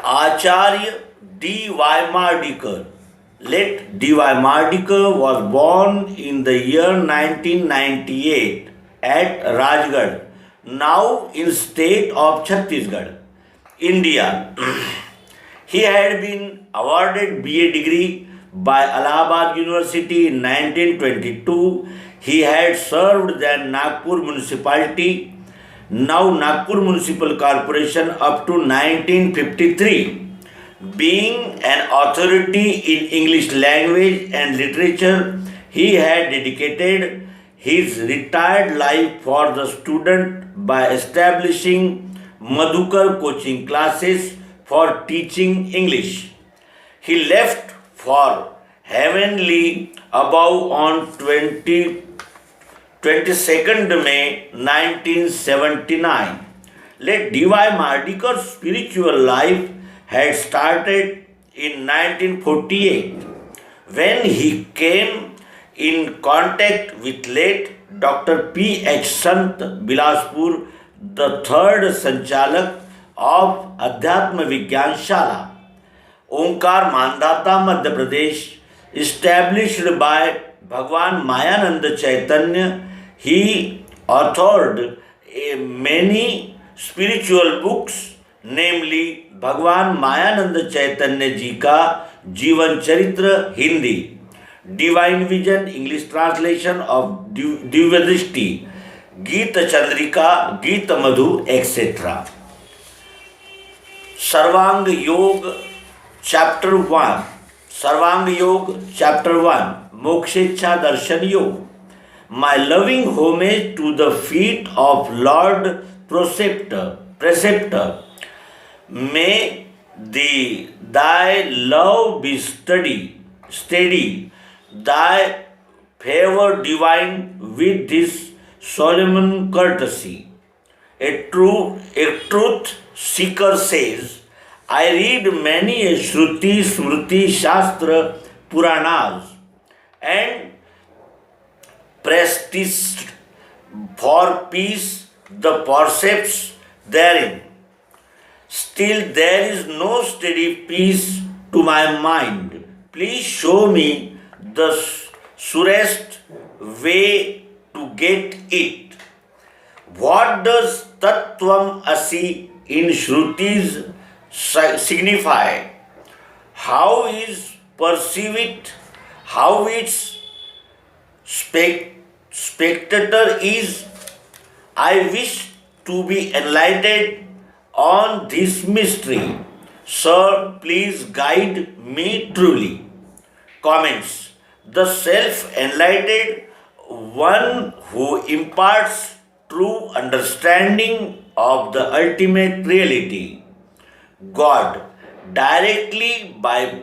Acharya D. Y. Mardikar. Let D. Y. Mardikar was born in the year 1998 at Rajgarh, now in state of Chhattisgarh, India. He had been awarded BA degree by Allahabad University in 1922. He had served then Nagpur municipality, now Nagpur Municipal Corporation up to 1953. Being an authority in English language and literature, he had dedicated his retired life for the student by establishing Madhukar coaching classes for teaching English. He left for Heavenly Above on 22nd May 1979. Let D.Y. Mardikar's spiritual life had started in 1948 when he came in contact with late Dr. P. H. Sant Bilaspur, the third Sanchalak of Adhyatma Vigyan Shala, Omkar Mandata, Madhya Pradesh, established by Bhagwan Mayananda Chaitanya. He authored many spiritual books, namely भगवान मायानंद चैतन्य जी का जीवन चरित्र Hindi, divine vision English translation of Divya दृष्टि, गीत चंद्रिका, गीत मधु etcetera. सर्वांग योग chapter 1. सर्वांग योग chapter 1. Mokshechha Darshan Yoga. My loving homage to the feet of lord preceptor. May thy love be steady, thy favor divine with this solemn courtesy. A truth seeker says, I read many a Shruti, Smriti, Shastra, Puranas, and practiced for peace the precepts therein. Still, there is no steady peace to my mind. Please show me the surest way to get it. What does Tattvam Asi in Shrutis signify? How is perceived? How its spectator is? I wish to be enlightened on this mystery. Sir, please guide me truly. Comments. The self-enlightened one who imparts true understanding of the ultimate reality, God, directly by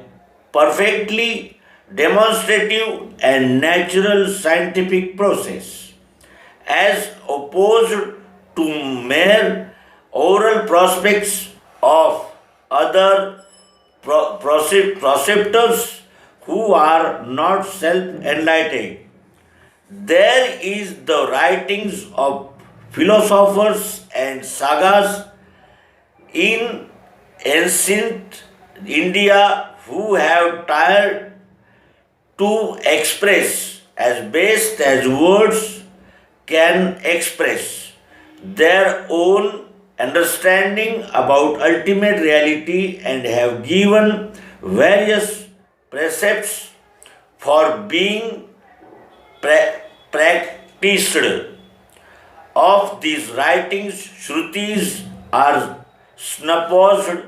perfectly demonstrative and natural scientific process, as opposed to mere oral prospects of other preceptors who are not self-enlightened. There is the writings of philosophers and sagas in ancient India who have tried to express as best as words can express their own understanding about ultimate reality and have given various precepts for being practiced. Of these writings, Shrutis are supposed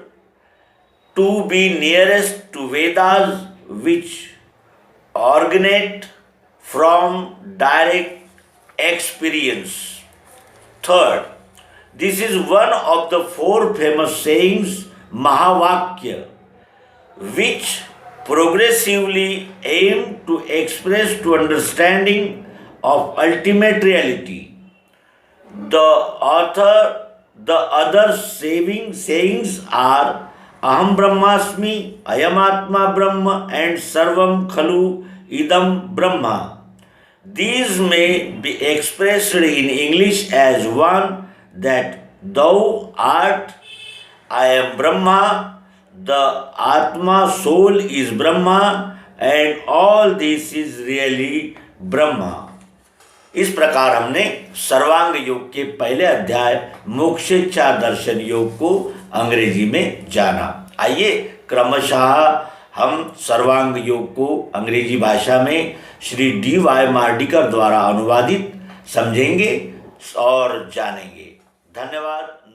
to be nearest to Vedas, which originate from direct experience. Third, this is one of the four famous sayings, Mahavakya, which progressively aim to express to understanding of ultimate reality. The other sayings are Aham Brahmasmi, Ayamatma Brahma, and Sarvam Khalu Idam Brahma. These may be expressed in English as one, that thou art, I am Brahma, the atma soul is Brahma and all this is really Brahma. इस प्रकार हमने सर्वांग योग के पहले अध्याय मोक्षेच्छा दर्शन योग को अंग्रेजी में जाना। आइए क्रमशः हम सर्वांग योग को अंग्रेजी भाषा में श्री D.Y. मार्डिकर द्वारा अनुवादित समझेंगे और जानेंगे। धन्यवाद।